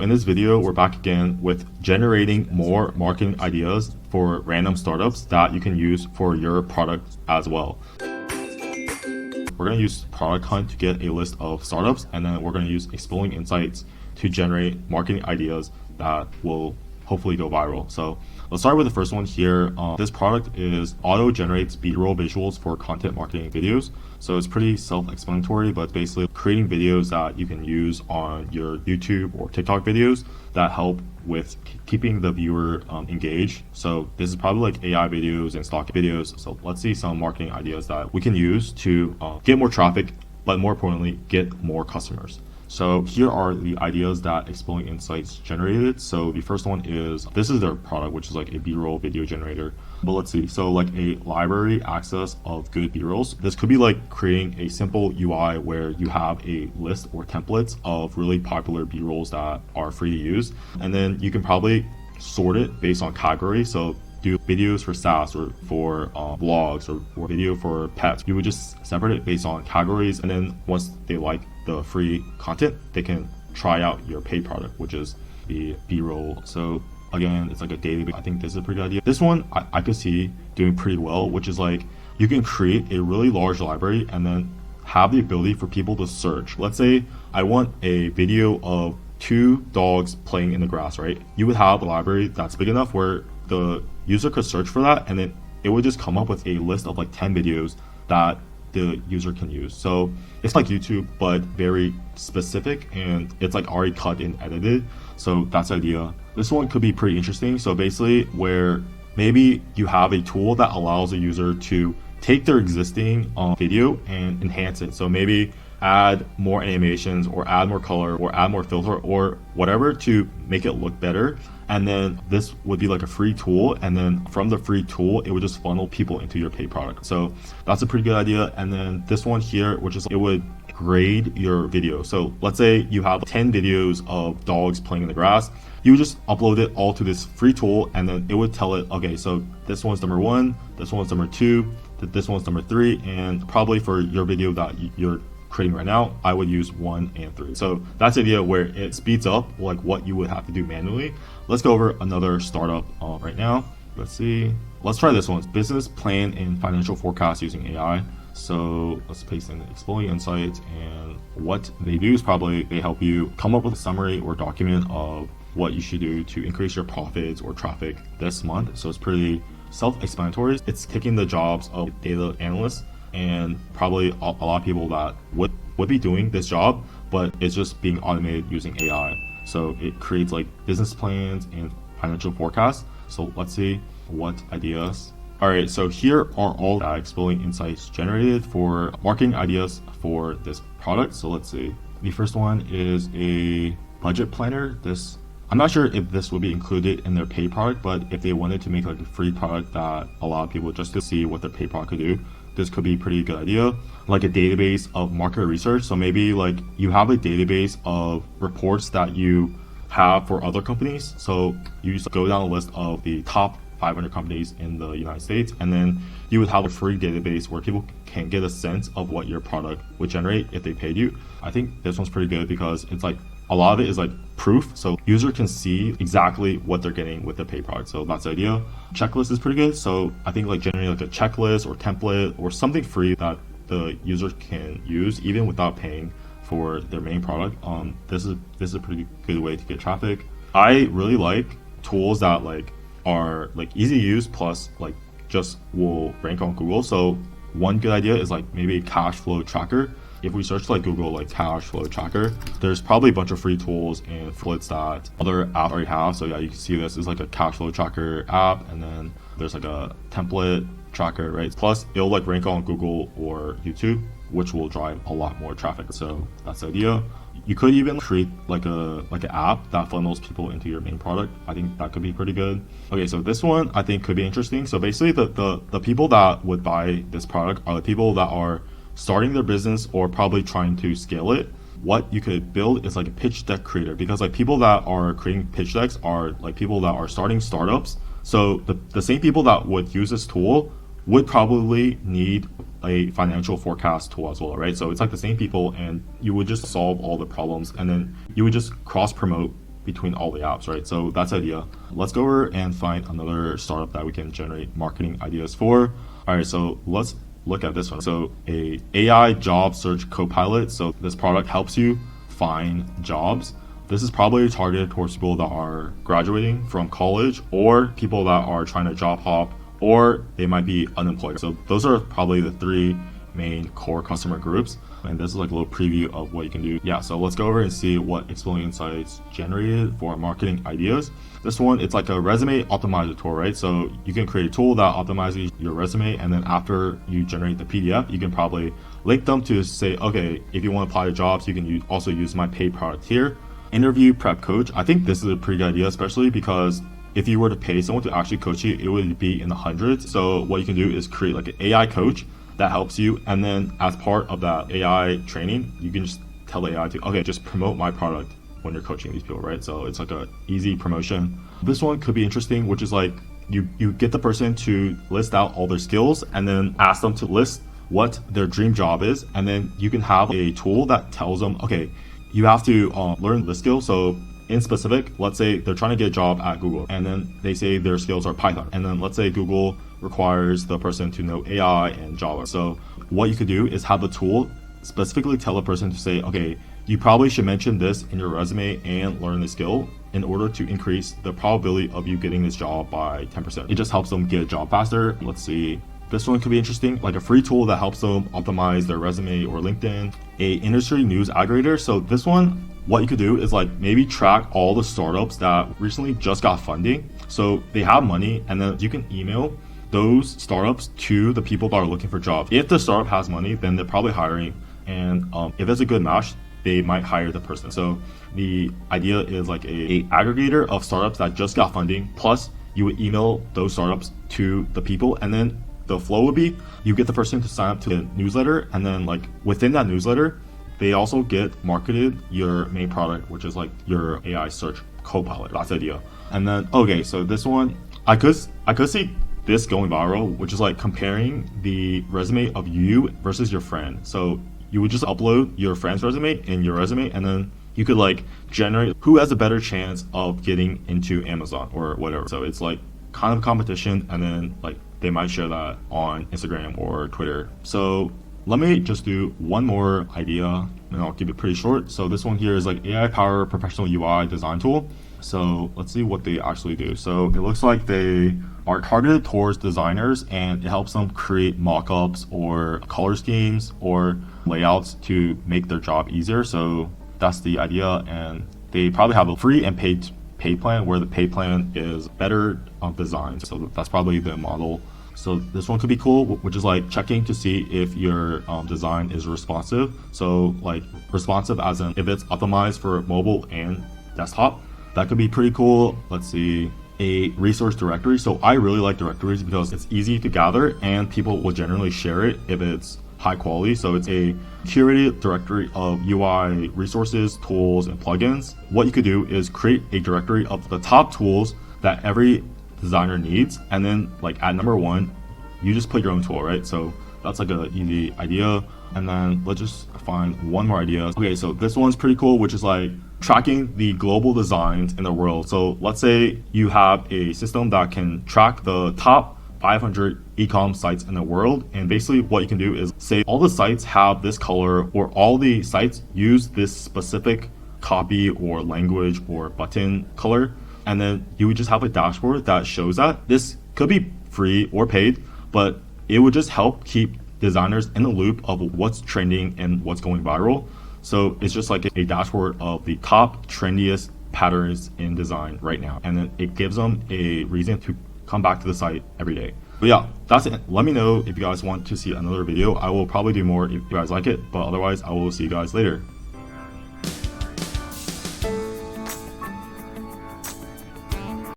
In this video, we're back again with generating more marketing ideas for random startups that you can use for your product as well. We're going to use Product Hunt to get a list of startups, and then we're going to use Exploding Insights to generate marketing ideas that will hopefully go viral. So let's start with the first one here. This product is auto-generates B-roll visuals for content marketing videos. So it's pretty self-explanatory, but basically creating videos that you can use on your YouTube or TikTok videos that help with keeping the viewer engaged. So this is probably like AI videos and stock videos. So let's see some marketing ideas that we can use to get more traffic, but more importantly, get more customers. So here are the ideas that Exploding Insights generated. So the first one is, this is their product, which is like a B-roll video generator. But let's see, so like a library access of good B-rolls. This could be like creating a simple UI where you have a list or templates of really popular B-rolls that are free to use. And then you can probably sort it based on category. So do videos for SaaS or for vlogs or video for pets. You would just separate it based on categories, and then once they like the free content, they can try out your paid product, which is the B-roll. So again, it's like a database. I think this is a pretty good idea. This one I could see doing pretty well, which is like you can create a really large library and then have the ability for people to search. Let's say I want a video of 2 dogs playing in the grass, right? You would have a library that's big enough where the user could search for that, and then it would just come up with a list of like 10 videos that the user can use. So it's like YouTube, but very specific, and it's like already cut and edited. So that's the idea. This one could be pretty interesting. So basically where maybe you have a tool that allows a user to take their existing video and enhance it. So maybe add more animations or add more color or add more filter or whatever to make it look better. And then this would be like a free tool, and then from the free tool it would just funnel people into your paid product. So that's a pretty good idea. And then this one here, which is, it would grade your video. So let's say you have 10 videos of dogs playing in the grass. You would just upload it all to this free tool, and then it would tell it, okay, so this one's number 1, this one's number 2, this one's number 3, and probably for your video that you're creating right now, I would use 1 and 3. So that's the idea where it speeds up like what you would have to do manually. Let's go over another startup right now. Let's see. Let's try this one. Business plan and financial forecast using AI. So let's paste in Exploding Insights, and what they do is probably they help you come up with a summary or document of what you should do to increase your profits or traffic this month. So it's pretty self-explanatory. It's taking the jobs of data analysts and probably a lot of people that would be doing this job, but it's just being automated using AI. So it creates like business plans and financial forecasts. So let's see what ideas. All right, so here are all the Exploding Insights generated for marketing ideas for this product. So let's see. The first one is a budget planner. I'm not sure if this would be included in their paid product, but if they wanted to make like a free product that allow people just to see what their paid product could do, this could be a pretty good idea. Like a database of market research. So maybe like you have a database of reports that you have for other companies. So you just go down a list of the top 500 companies in the United States, and then you would have a free database where people can get a sense of what your product would generate if they paid you. I think this one's pretty good because it's like a lot of it is like proof, so user can see exactly what they're getting with the paid product. So that's the idea. Checklist is pretty good. So I think like generating like a checklist or template or something free that the user can use even without paying for their main product. This is a pretty good way to get traffic. I really like tools that like are like easy to use plus like just will rank on Google. So one good idea is like maybe a cash flow tracker. If we search like Google like cash flow tracker, there's probably a bunch of free tools and templates that other apps already have. So yeah, you can see this is like a cash flow tracker app, and then there's like a template tracker, right? Plus it'll like rank on Google or YouTube, which will drive a lot more traffic. So that's the idea. You could even create like an app that funnels people into your main product. I think that could be pretty good. Okay, so this one I think could be interesting. So basically the people that would buy this product are the people that are starting their business or probably trying to scale it. What you could build is like a pitch deck creator, because like people that are creating pitch decks are like people that are starting startups. So the same people that would use this tool would probably need a financial forecast tool as well, right? So it's like the same people, and you would just solve all the problems, and then you would just cross promote between all the apps, right? So that's the idea. Let's go over and find another startup that we can generate marketing ideas for. All right, so let's look at this one. So a AI job search copilot. So this product helps you find jobs. This is probably targeted towards people that are graduating from college or people that are trying to job hop, or they might be unemployed. So those are probably the three main core customer groups. And this is like a little preview of what you can do. Yeah, so let's go over and see what Exploding Insights generated for marketing ideas. This one, it's like a resume optimizer tool, right? So you can create a tool that optimizes your resume, and then after you generate the PDF, you can probably link them to say, okay, if you want to apply to jobs, you can also use my paid product here. Interview prep coach. I think this is a pretty good idea, especially because if you were to pay someone to actually coach you, it would be in the hundreds. So what you can do is create like an AI coach that helps you, and then as part of that AI training, you can just tell AI to, okay, just promote my product when you're coaching these people, right? So it's like a easy promotion. This one could be interesting, which is like you get the person to list out all their skills and then ask them to list what their dream job is, and then you can have a tool that tells them, okay, you have to learn the skill. So in specific, let's say they're trying to get a job at Google, and then they say their skills are Python, and then let's say Google requires the person to know AI and Java. So what you could do is have the tool specifically tell the person to say, okay, you probably should mention this in your resume and learn the skill in order to increase the probability of you getting this job by 10%. It just helps them get a job faster. Let's see. This one could be interesting, like a free tool that helps them optimize their resume or LinkedIn. A industry news aggregator. So this one, what you could do is like maybe track all the startups that recently just got funding. So they have money, and then you can email those startups to the people that are looking for jobs. If the startup has money, then they're probably hiring. And if it's a good match, they might hire the person. So the idea is like a aggregator of startups that just got funding, plus you would email those startups to the people, and then the flow would be you get the person to sign up to the newsletter, and then like within that newsletter, they also get marketed your main product, which is like your AI search copilot. That's the idea. And then, okay, so this one, I could see this going viral, which is like comparing the resume of you versus your friend. So you would just upload your friend's resume in your resume, and then you could like generate who has a better chance of getting into Amazon or whatever. So it's like kind of a competition, and then like they might share that on Instagram or Twitter. So let me just do one more idea, and I'll keep it pretty short. So this one here is like AI powered professional UI design tool. So let's see what they actually do. So it looks like they are targeted towards designers, and it helps them create mock-ups or color schemes or layouts to make their job easier. So that's the idea, and they probably have a free and paid plan, where the paid plan is better design. So that's probably the model. So this one could be cool, which is like checking to see if your design is responsive. So like responsive as in if it's optimized for mobile and desktop. That could be pretty cool. Let's see. A resource directory. So I really like directories because it's easy to gather, and people will generally share it if it's high quality. So it's a curated directory of UI resources, tools, and plugins. What you could do is create a directory of the top tools that every designer needs, and then like at number one, you just put your own tool, right? So that's like an easy idea. And then let's just find one more idea. Okay, so this one's pretty cool, which is like tracking the global designs in the world. So let's say you have a system that can track the top 500 e-com sites in the world, and basically what you can do is say all the sites have this color, or all the sites use this specific copy or language or button color, and then you would just have a dashboard that shows that. This could be free or paid, but it would just help keep designers in the loop of what's trending and what's going viral. So it's just like a dashboard of the top trendiest patterns in design right now, and then it gives them a reason to come back to the site every day. But yeah, that's it. Let me know if you guys want to see another video. I will probably do more if you guys like it, but otherwise I will see you guys later.